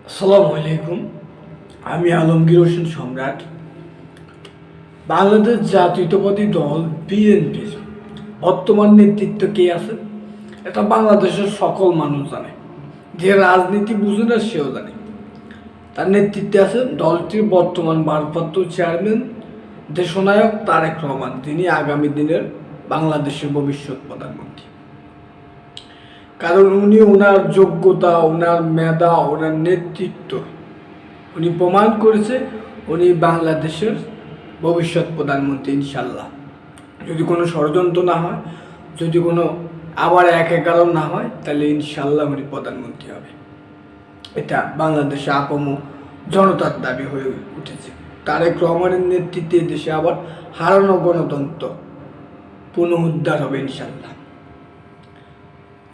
আসসালামু আলাইকুম। আমি আলমগীর হোসেন সম্রাট। বাংলাদেশ জাতীয়তাবাদী দল বিএনপির বর্তমান নেতৃত্ব কে আছে এটা বাংলাদেশের সকল মানুষ জানে। যে রাজনীতি বুঝে না সেও জানে। তার নেতৃত্বে আছে দলটির বর্তমান ভারপ্রাপ্ত চেয়ারম্যান দেশনায়ক তারেক রহমান, তিনি আগামী দিনের বাংলাদেশের ভবিষ্যৎ প্রধানমন্ত্রী। কারণ উনি ওনার যোগ্যতা, ওনার মেধা, ওনার নেতৃত্ব উনি প্রমাণ করেছে উনি বাংলাদেশের ভবিষ্যৎ প্রধানমন্ত্রী ইনশাল্লাহ। যদি কোনো ষড়যন্ত্র না হয়, যদি কোনো আবার ১-১১ না হয়, তাহলে ইনশাল্লাহ উনি প্রধানমন্ত্রী হবে। এটা বাংলাদেশে আপম জনতার দাবি হয়ে উঠেছে। তারেক রহমানের নেতৃত্বে দেশে আবার হারানো গণতন্ত্র পুনরুদ্ধার হবে ইনশাল্লাহ।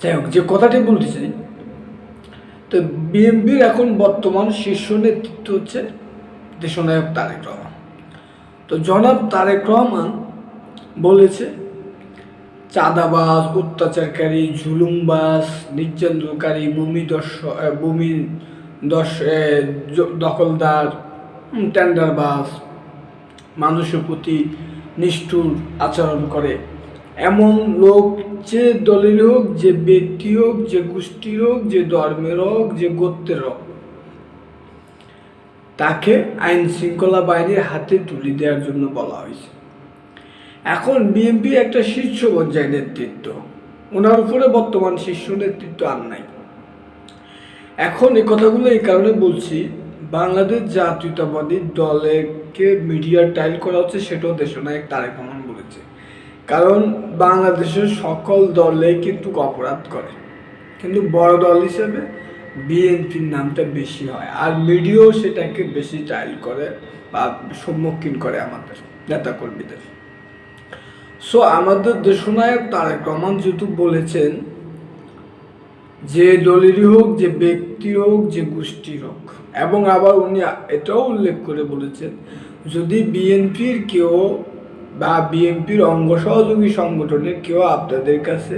যাই হোক, যে কথাটি বলতে চাই, তো বিএনপির এখন বর্তমান শীর্ষ নেতৃত্ব হচ্ছে দেশনায়ক তারেক রহমান। তো জনাব তারেক রহমান বলেছে চাঁদাবাজ, অত্যাচারকারী, জুলুমবাজ, নির্যাতনকারী, দখলদার, টেন্ডারবাজ, মানুষের প্রতি নিষ্ঠুর আচরণ করে এমন লোক, যে দলের হোক, যে ব্যক্তি হোক, যে গোষ্ঠীর হোক, যে ধর্মের হোক, যে গোত্রের হোক, তাকে আইন শৃঙ্খলা বাহিনীর হাতে তুলে দেওয়ার জন্য বলা হয়েছে। এখন বিএনপি একটা শীর্ষ পর্যায়ে নেতৃত্ব, ওনার উপরে বর্তমান শীর্ষ নেতৃত্ব আর নাই। এখন এই কথাগুলো এই কারণে বলছি, বাংলাদেশ জাতীয়তাবাদী দলকে মিডিয়া টাইল করা হচ্ছে, সেটাও দেশনায়ক তারেক রহমান বলেছে। কারণ বাংলাদেশের সকল দলে কিন্তু অপরাধ করে, কিন্তু বড় দল হিসেবে বিএনপির নামটা বেশি হয়, আর মিডিয়াও সেটাকে বেশি টাইল করে বা সম্মুখীন করে আমাদের নেতাকর্মীদের। সো আমাদের দেশনায়ক তারেক রহমান যেহেতু বলেছেন, যে দলেরই হোক, যে ব্যক্তির হোক, যে গোষ্ঠীর হোক, এবং আবার উনি এটাও উল্লেখ করে বলেছেন, যদি বিএনপির কেউ বা বিএনপির অঙ্গ সহযোগী সংগঠনের কেউ আপনাদের কাছে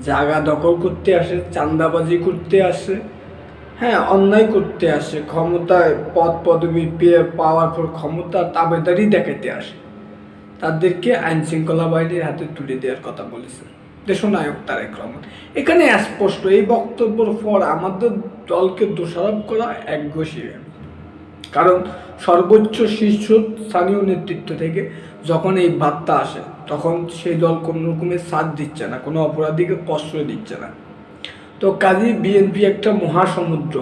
জায়গা দখল করতে আসে, চাঁদাবাজি করতে আসে, হ্যাঁ, অন্যায় করতে আসে, ক্ষমতায় পদ পদবি পেয়ে পাওয়ার পর ক্ষমতা তাবেদারি দেখাতে আসে, তাদেরকে আইন শৃঙ্খলা বাহিনীর হাতে তুলে দেওয়ার কথা বলেছেন দেশনায়ক তারেক রহমান। এখানে স্পষ্ট, এই বক্তব্যের পর আমাদের দলকে দোষারোপ করা একঘষি। কারণ সর্বোচ্চ শীর্ষ স্থানীয় নেতৃত্ব থেকে যখন এই বার্তা আসে, তখন সেই দল কোনো রকমের সাথ দিচ্ছে না, কোনো অপরাধীকে প্রশ্রয় দিচ্ছে না। তো কাজী বিএনপি একটা মহাসমুদ্র,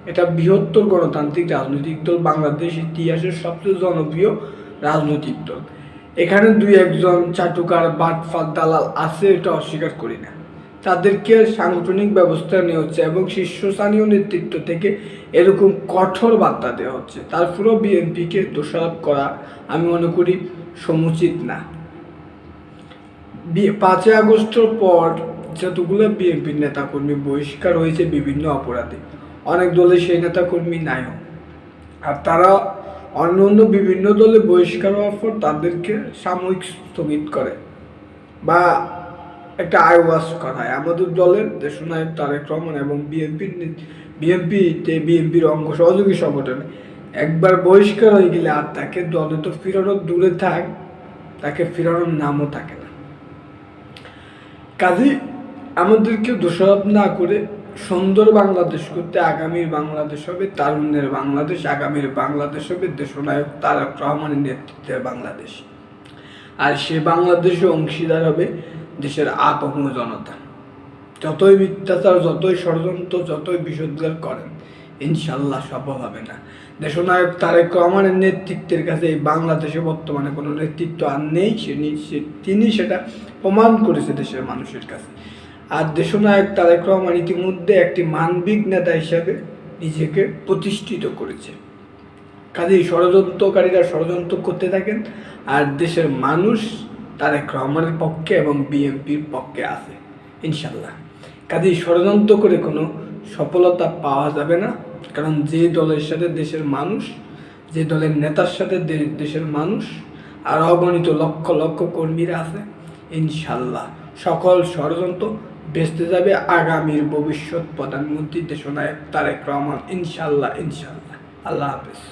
এটা বৃহত্তর গণতান্ত্রিক রাজনৈতিক দল, বাংলাদেশ ইতিহাসের সবচেয়ে জনপ্রিয় রাজনৈতিক দল। এখানে দুই একজন চাটুকার, বাটফার, দালাল আছে, এটা অস্বীকার করি না। তাদেরকে সাংগঠনিক ব্যবস্থা নেওয়া হচ্ছে এবং শীর্ষস্থানীয় নেতৃত্ব থেকে এরকম কঠোর বার্তা দেওয়া হচ্ছে, তারপরেও বিএনপিকে দোষারোপ করা আমি মনে করি সমুচিত না। 5ই আগস্টের পর যতগুলো বিএনপির নেতাকর্মী বহিষ্কার হয়েছে বিভিন্ন অপরাধে, অনেক দলে সেই নেতাকর্মী নাইও, আর তারা অন্য অন্য বিভিন্ন দলে বহিষ্কার হওয়ার পর তাদেরকে সাময়িক স্থগিত করে বা একটা আইওয়াস করায়। আমাদের দলের দেশনায়ক তারেক রহমান এবং বিএনপির অঙ্গ সহযোগী সংগঠনে একবার বহিষ্কার হয়ে গেলে আর তাকে দলে তো ফিরানোর দূরে থাক, তাকে ফিরানোর নামও থাকে না। কাজে আমাদেরকে দোষারোপ না করে সুন্দর বাংলাদেশ করতে, আগামীর বাংলাদেশ হবে তারুণ্যের বাংলাদেশ, আগামীর বাংলাদেশ হবে দেশনায়ক তারেক রহমানের নেতৃত্বের বাংলাদেশ। আর সে বাংলাদেশে অংশীদার হবে দেশের আপম জনতা। যতই মিথ্যাচার, যতই ষড়যন্ত্র, যতই বিষোদ্গার করেন, ইনশাল্লাহ সফল হবে না। দেশনায়ক তারেক রহমানের নেতৃত্বের কাছে এই বাংলাদেশে বর্তমানে কোনো নেতৃত্ব আর নেই, তিনি সেটা প্রমাণ করেছে দেশের মানুষের কাছে। আর দেশনায়ক তারেক রহমান ইতিমধ্যে একটি মানবিক নেতা হিসাবে নিজেকে প্রতিষ্ঠিত করেছে। কাজেই ষড়যন্ত্রকারীরা ষড়যন্ত্র করতে থাকেন, আর দেশের মানুষ তারেক রহমানের পক্ষে এবং বিএনপির পক্ষে আছে ইনশাল্লাহ। কাজেই ষড়যন্ত্র করে কোনো সফলতা পাওয়া যাবে না। কারণ যে দলের সাথে দেশের মানুষ, যে দলের নেতার সাথে দেশের মানুষ আর অগণিত লক্ষ লক্ষ কর্মীরা আছে, ইনশাল্লাহ সকল ষড়যন্ত্র বেঁচতে যাবে আগামীর ভবিষ্যৎ প্রধানমন্ত্রী দেশনায়ক তারেক রহমান, ইনশাল্লাহ ইনশাল্লাহ। আল্লাহ হাফেজ।